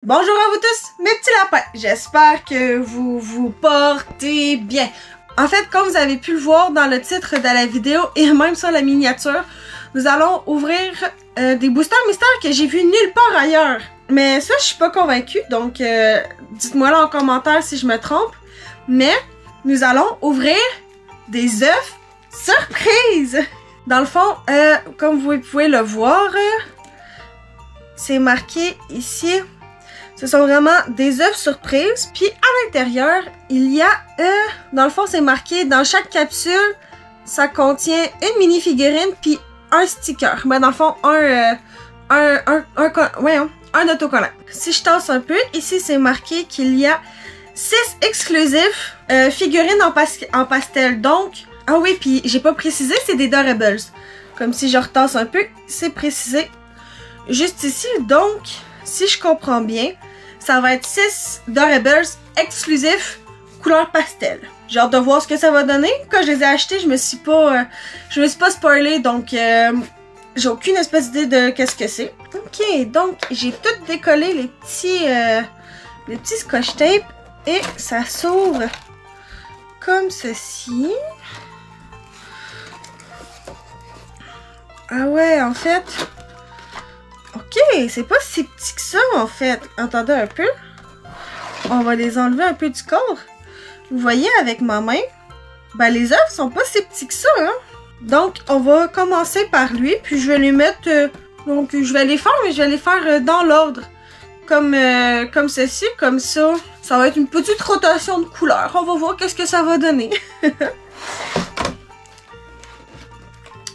Bonjour à vous tous, mes petits lapins. J'espère que vous vous portez bien. En fait, comme vous avez pu le voir dans le titre de la vidéo et même sur la miniature, nous allons ouvrir des boosters mystères que j'ai vus nulle part ailleurs. Mais ça, je suis pas convaincue, donc dites-moi là en commentaire si je me trompe. Mais nous allons ouvrir des œufs surprises. Dans le fond, comme vous pouvez le voir, c'est marqué ici. Ce sont vraiment des œufs surprises. Puis à l'intérieur, il y a, dans le fond, c'est marqué dans chaque capsule, ça contient une mini figurine puis un sticker. Mais dans le fond, un autocollant. Si je tasse un peu, ici c'est marqué qu'il y a 6 exclusifs figurines en pastel. Donc, ah oui, puis j'ai pas précisé, c'est des Dorables. Comme si je retasse un peu, c'est précisé juste ici. Donc, si je comprends bien, ça va être 6 Dorables exclusifs couleur pastel. J'ai hâte de voir ce que ça va donner. Quand je les ai achetés, je me suis pas spoilée, donc j'ai aucune espèce d'idée de qu'est-ce que c'est. Ok, donc j'ai tout décollé les petits scotch tape et ça s'ouvre comme ceci. Ah ouais, en fait. Ok, c'est pas si petit que ça en fait. Attendez un peu. On va les enlever un peu du corps. Vous voyez avec ma main, ben les œufs sont pas si petits que ça, hein. Donc on va commencer par lui, puis je vais les mettre, donc je vais les faire, mais je vais les faire dans l'ordre. Comme ceci, comme ça. Ça va être une petite rotation de couleurs. On va voir qu'est-ce que ça va donner.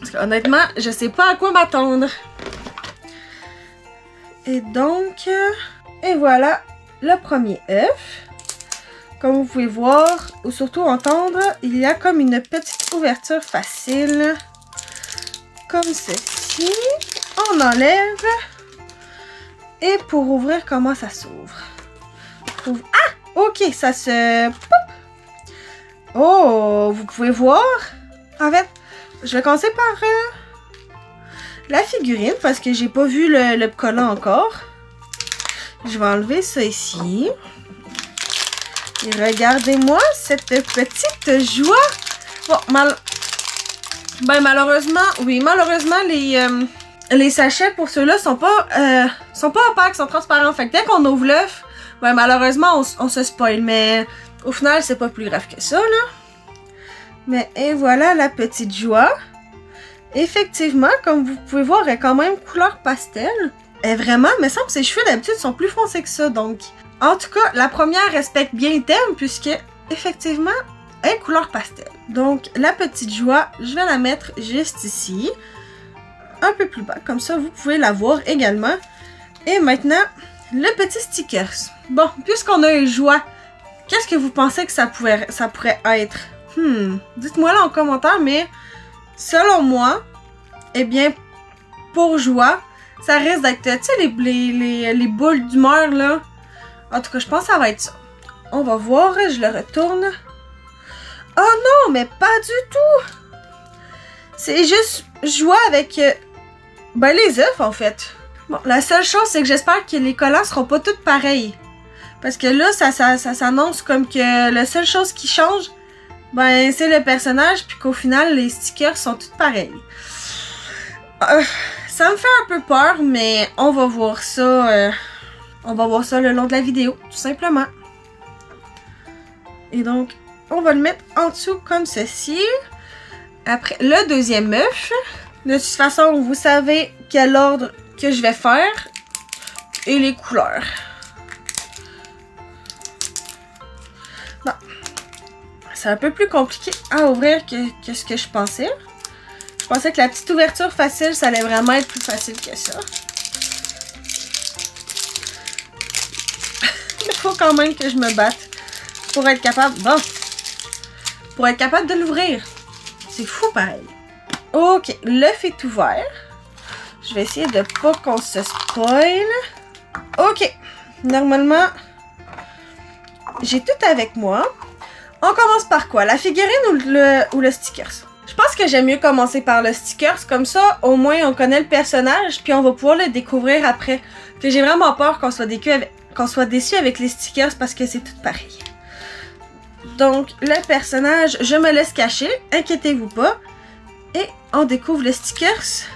Parce que honnêtement, je sais pas à quoi m'attendre. Et donc, et voilà le premier œuf. Comme vous pouvez voir, ou surtout entendre, il y a comme une petite ouverture facile. Comme ceci. On enlève. Et pour ouvrir, comment ça s'ouvre? Ah! Ok, ça se... Oh! Vous pouvez voir. En fait, je vais commencer par la figurine, parce que j'ai pas vu le collant encore. Je vais enlever ça ici. Et regardez-moi cette petite joie. Bon, malheureusement, les sachets pour ceux-là sont pas opaques, sont transparents. Fait que dès qu'on ouvre l'œuf, ben malheureusement, on se spoil. Mais au final, c'est pas plus grave que ça, là. Mais et voilà la petite joie. Effectivement, comme vous pouvez voir, elle est quand même couleur pastel. Et vraiment, il me semble que ses cheveux d'habitude sont plus foncés que ça. Donc, en tout cas, la première respecte bien le thème puisque, effectivement, elle est couleur pastel. Donc, la petite joie, je vais la mettre juste ici. Un peu plus bas, comme ça, vous pouvez la voir également. Et maintenant, le petit stickers. Bon, puisqu'on a une joie, qu'est-ce que vous pensez que ça pourrait être? Dites-moi là en commentaire, mais selon moi, eh bien, pour joie, ça risque d'être, tu sais, les boules d'humeur, là. En tout cas, je pense que ça va être ça. On va voir, je le retourne. Oh non, mais pas du tout! C'est juste joie avec, les œufs, en fait. Bon, la seule chose, c'est que j'espère que les collants seront pas tous pareils. Parce que là, ça s'annonce comme que la seule chose qui change, ben, c'est le personnage, puis qu'au final, les stickers sont tous pareils. Ça me fait un peu peur, mais on va voir ça. On va voir ça le long de la vidéo, tout simplement. Et donc, on va le mettre en dessous comme ceci. Après, le deuxième œuf. De toute façon, vous savez quel ordre que je vais faire. Et les couleurs. Bon. C'est un peu plus compliqué à ouvrir que ce que je pensais. Je pensais que la petite ouverture facile, ça allait vraiment être plus facile que ça. Il faut quand même que je me batte pour être capable... Bon. Pour être capable de l'ouvrir. C'est fou pareil. Ok, l'œuf est ouvert. Je vais essayer de pas qu'on se spoil. Ok. Normalement, j'ai tout avec moi. On commence par quoi? La figurine ou le stickers? Je pense que j'aime mieux commencer par le stickers. Comme ça, au moins, on connaît le personnage. Puis on va pouvoir le découvrir après. Que j'ai vraiment peur qu'on soit déçu qu'on soit déçu avec les stickers parce que c'est tout pareil. Donc, le personnage, je me laisse cacher, inquiétez-vous pas. Et on découvre le stickers.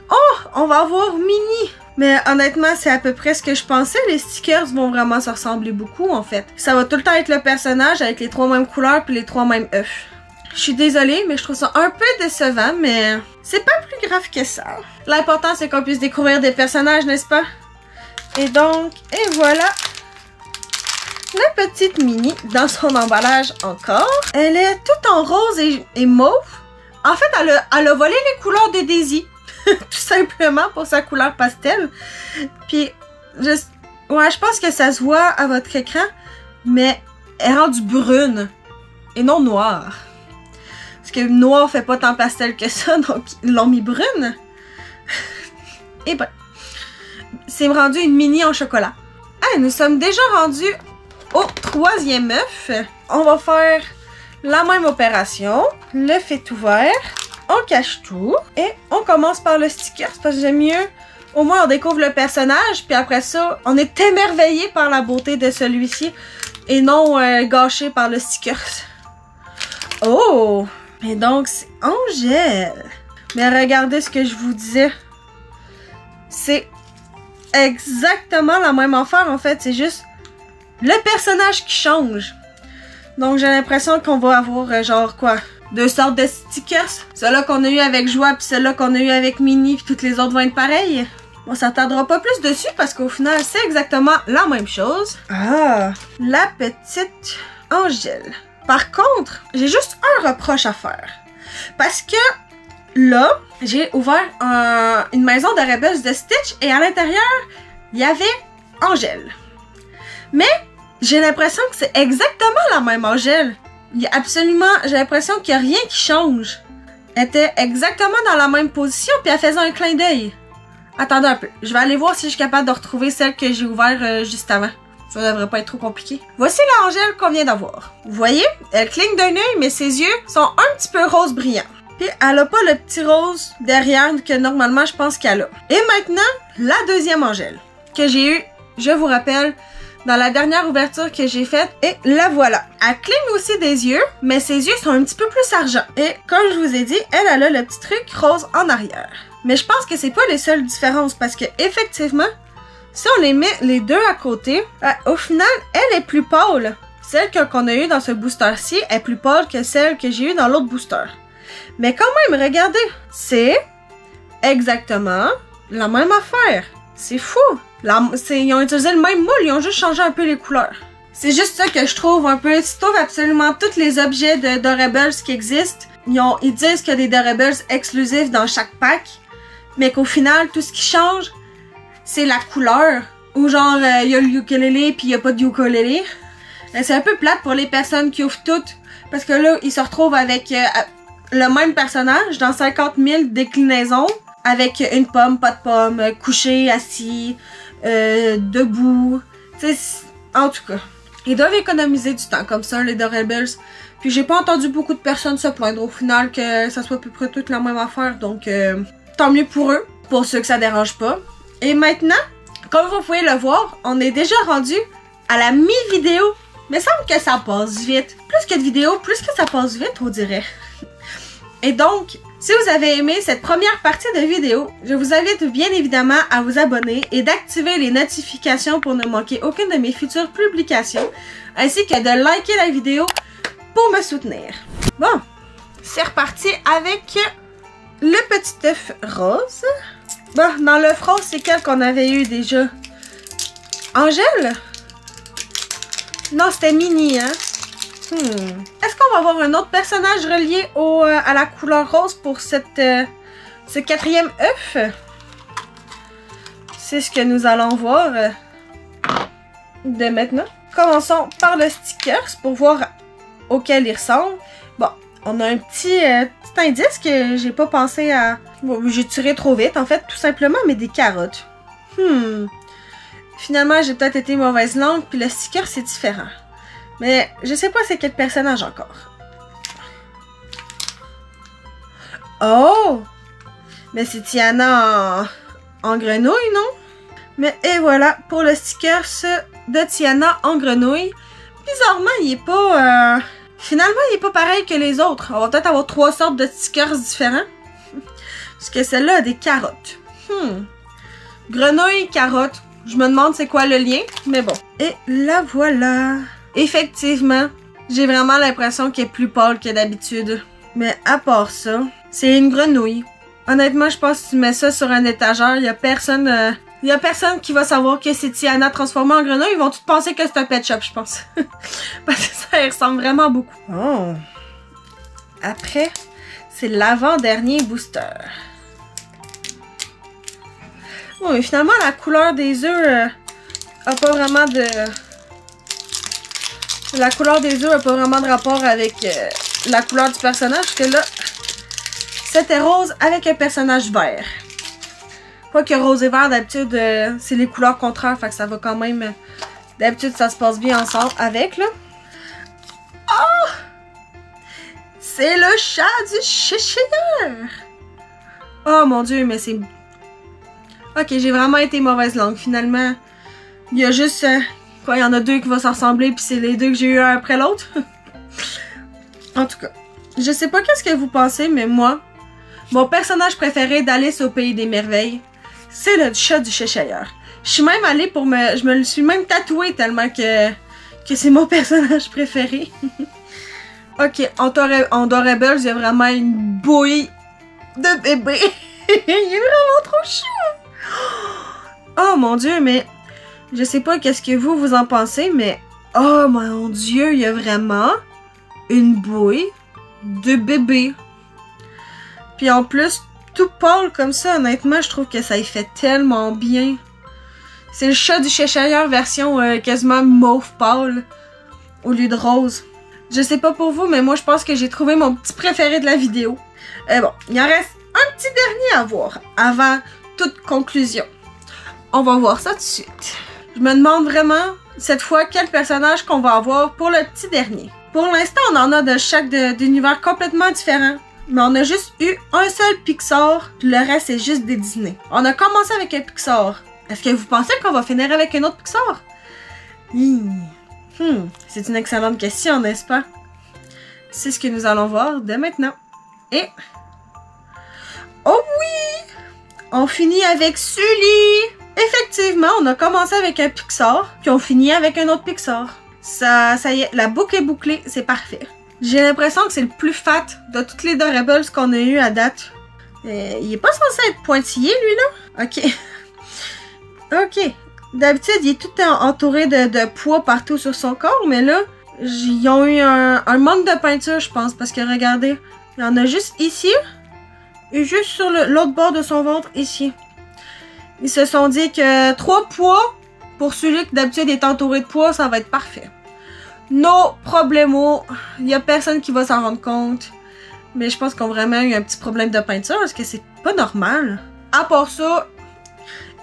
Oh, on va avoir Minnie. Mais honnêtement, c'est à peu près ce que je pensais. Les stickers vont vraiment se ressembler beaucoup, en fait. Ça va tout le temps être le personnage avec les 3 mêmes couleurs puis les 3 mêmes œufs. Je suis désolée, mais je trouve ça un peu décevant, mais c'est pas plus grave que ça. L'important, c'est qu'on puisse découvrir des personnages, n'est-ce pas? Et donc, et voilà la petite Minnie dans son emballage encore. Elle est toute en rose et mauve. En fait, elle a volé les couleurs de Daisy. Tout simplement pour sa couleur pastel. Puis, je pense que ça se voit à votre écran, mais elle est rendue brune et non noire. Parce que noir fait pas tant pastel que ça, donc ils l'ont mis brune. Et ben, c'est rendu une Minnie en chocolat. Hey, nous sommes déjà rendus au 3e œuf. On va faire la même opération. L'œuf est ouvert. On cache tout. Et on commence par le sticker. Parce que j'aime mieux. Au moins, on découvre le personnage. Puis après ça, on est émerveillé par la beauté de celui-ci. Et non gâché par le sticker. Oh! Et donc, c'est Angèle. Mais regardez ce que je vous disais. C'est exactement la même affaire, en fait. C'est juste le personnage qui change. Donc, j'ai l'impression qu'on va avoir, genre, quoi? 2 sortes de stickers. Celui-là qu'on a eu avec Joie, puis celui-là qu'on a eu avec Minnie, puis toutes les autres vont être pareils. On s'attardera pas plus dessus, parce qu'au final, c'est exactement la même chose. Ah! La petite Angèle. Par contre, j'ai juste un reproche à faire. Parce que là, j'ai ouvert une maison de Rebels de Stitch et à l'intérieur, il y avait Angèle. Mais j'ai l'impression que c'est exactement la même Angèle. Il y a absolument, j'ai l'impression qu'il n'y a rien qui change. Elle était exactement dans la même position puis elle faisait un clin d'œil. Attendez un peu, je vais aller voir si je suis capable de retrouver celle que j'ai ouverte juste avant. Ça devrait pas être trop compliqué. Voici l'Angèle qu'on vient d'avoir. Vous voyez, elle cligne d'un œil, mais ses yeux sont un petit peu rose brillant. Puis elle a pas le petit rose derrière que normalement je pense qu'elle a. Et maintenant, la deuxième Angèle que j'ai eue, je vous rappelle, dans la dernière ouverture que j'ai faite. Et la voilà. Elle cligne aussi des yeux, mais ses yeux sont un petit peu plus argent. Et comme je vous ai dit, elle a le petit truc rose en arrière. Mais je pense que c'est pas les seules différences parce que effectivement, si on les met les deux à côté, au final, elle est plus pâle. Celle qu'on a eue dans ce booster-ci est plus pâle que celle que j'ai eue dans l'autre booster. Mais quand même, regardez, c'est exactement la même affaire. C'est fou. Ils ont utilisé le même moule, ils ont juste changé un peu les couleurs. C'est juste ça que je trouve un peu. Tu trouves absolument tous les objets de Rebels qui existent. Ils disent qu'il y a des Rebels exclusifs dans chaque pack, mais qu'au final, tout ce qui change, c'est la couleur. Ou genre, il y a le ukulélé puis il n'y a pas de ukulélé. C'est un peu plate pour les personnes qui ouvrent toutes. Parce que là, ils se retrouvent avec le même personnage dans 50 000 déclinaisons. Avec une pomme, pas de pomme, couché, assis, debout. Tu sais, en tout cas. Ils doivent économiser du temps comme ça, les The Rebels. Puis j'ai pas entendu beaucoup de personnes se plaindre au final que ça soit à peu près toute la même affaire. Donc, tant mieux pour eux. Pour ceux que ça dérange pas. Et maintenant, comme vous pouvez le voir, on est déjà rendu à la mi-vidéo. Mais il semble que ça passe vite. Plus que de vidéos, plus que ça passe vite, on dirait. Et donc, si vous avez aimé cette première partie de vidéo, je vous invite bien évidemment à vous abonner et d'activer les notifications pour ne manquer aucune de mes futures publications, ainsi que de liker la vidéo pour me soutenir. Bon, c'est reparti avec le petit œuf rose. Bon, dans l'œuf rose, c'est quel qu'on avait eu déjà? Angèle? Non, c'était Minnie, hein? Est-ce qu'on va avoir un autre personnage relié à la couleur rose pour ce 4e œuf? C'est ce que nous allons voir dès maintenant. Commençons par le sticker pour voir auquel il ressemble. Bon, on a un petit indice que j'ai pas pensé à... Bon, j'ai tiré trop vite, en fait, tout simplement, mais des carottes. Finalement, j'ai peut-être été mauvaise langue, puis le sticker, c'est différent. Mais je sais pas c'est quel personnage encore. Oh! Mais c'est Tiana en grenouille, non? Mais et voilà pour le sticker de Tiana en grenouille. Bizarrement, il est pas... Finalement, il est pas pareil que les autres. On va peut-être avoir 3 sortes de stickers différents. Parce que celle-là a des carottes. Grenouille, carotte. Je me demande c'est quoi le lien, mais bon. Et la voilà. Effectivement, j'ai vraiment l'impression qu'elle est plus pâle que d'habitude. Mais à part ça, c'est une grenouille. Honnêtement, je pense que tu mets ça sur un étagère, il y a personne qui va savoir que c'est Tiana transformée en grenouille. Ils vont tous penser que c'est un pet shop, je pense. Parce que ça ressemble vraiment beaucoup. Oh. Après, c'est l'avant-dernier booster. Bon, mais finalement, la couleur des œufs a pas vraiment de... La couleur des œufs a pas vraiment de rapport avec la couleur du personnage. Parce que là, c'était rose avec un personnage vert. Quoique rose et vert, d'habitude, c'est les couleurs contraires. Fait que ça va quand même... D'habitude, ça se passe bien ensemble avec, là. Oh! C'est le chat du Cheshire! Oh mon Dieu, mais c'est... Ok, j'ai vraiment été mauvaise langue, finalement. Il y a juste... quoi, il y en a 2 qui vont s'en ressembler, puis c'est les 2 que j'ai eu un après l'autre. En tout cas, je sais pas qu'est-ce que vous pensez, mais moi, mon personnage préféré d'Alice au Pays des Merveilles, c'est le chat du Cheshire. Je suis même allée pour me... Je me le suis même tatoué tellement que c'est mon personnage préféré. Ok, en Adorables, il y a vraiment une bouille de bébé. Il est vraiment trop chou. Oh mon Dieu, mais... Je sais pas qu'est-ce que vous en pensez, mais... Oh mon Dieu, il y a vraiment une bouille de bébé. Puis en plus, tout pâle comme ça, honnêtement, je trouve que ça y fait tellement bien. C'est le chat du Cheshire version quasiment mauve pâle au lieu de rose. Je sais pas pour vous, mais moi je pense que j'ai trouvé mon petit préféré de la vidéo. Bon, il en reste un petit dernier à voir avant toute conclusion. On va voir ça tout de suite. Je me demande vraiment, cette fois, quel personnage qu'on va avoir pour le petit dernier. Pour l'instant, on en a de chaque d'univers complètement différents. Mais on a juste eu un seul Pixar, puis le reste, c'est juste des Disney. On a commencé avec un Pixar. Est-ce que vous pensez qu'on va finir avec un autre Pixar? C'est une excellente question, n'est-ce pas? C'est ce que nous allons voir dès maintenant. Et... Oh oui! On finit avec Sully! Effectivement, on a commencé avec un Pixar, puis on finit avec un autre Pixar. Ça y est, la boucle est bouclée, c'est parfait. J'ai l'impression que c'est le plus fat de toutes les Adorables qu'on a eu à date. Il est pas censé être pointillé, lui, là? Ok. Ok. D'habitude, il est tout entouré de poids partout sur son corps, mais là, ils ont eu un manque de peinture, je pense, parce que regardez, il y en a juste ici, et juste sur l'autre bord de son ventre, ici. Ils se sont dit que 3 poids, pour celui qui d'habitude est entouré de poids, ça va être parfait. No problemo. Il n'y a personne qui va s'en rendre compte. Mais je pense qu'on a vraiment eu un petit problème de peinture, parce que c'est pas normal. À part ça,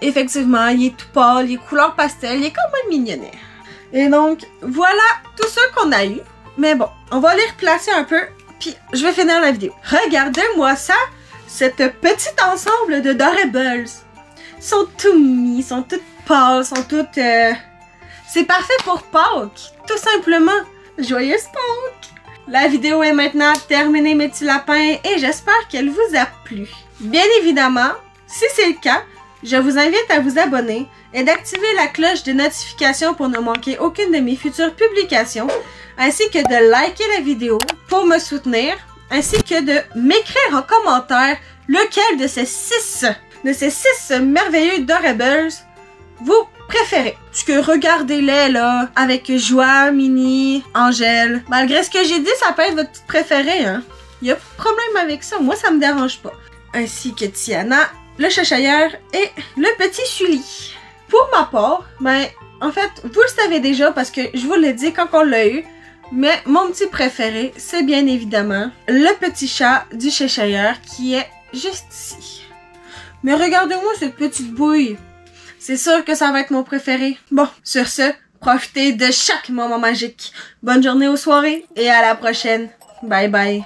effectivement, il est tout pâle, il est couleur pastel, il est quand même mignonnet. Et donc, voilà tout ce qu'on a eu. Mais bon, on va les replacer un peu, puis je vais finir la vidéo. Regardez-moi ça, cette petite ensemble de Adorables. Ils sont tout mis, ils sont toutes pâles, sont toutes... C'est parfait pour Pâques, tout simplement. Joyeuse Pâques! La vidéo est maintenant terminée, mes petits lapins, et j'espère qu'elle vous a plu. Bien évidemment, si c'est le cas, je vous invite à vous abonner et d'activer la cloche de notification pour ne manquer aucune de mes futures publications, ainsi que de liker la vidéo pour me soutenir, ainsi que de m'écrire en commentaire lequel de ces 6 merveilleux Adorables vous préférez. Parce que regardez-les là, avec Joie, Minnie, Angèle. Malgré ce que j'ai dit, ça peut être votre petite préférée, hein. Y a pas de problème avec ça, moi ça me dérange pas. Ainsi que Tiana, le Cheshire et le petit Sully. Pour ma part, ben, en fait, vous le savez déjà parce que je vous l'ai dit quand on l'a eu, mais mon petit préféré, c'est bien évidemment le petit chat du Cheshire qui est juste ici. Mais regardez-moi cette petite bouille. C'est sûr que ça va être mon préféré. Bon, sur ce, profitez de chaque moment magique. Bonne journée aux soirées et à la prochaine. Bye bye.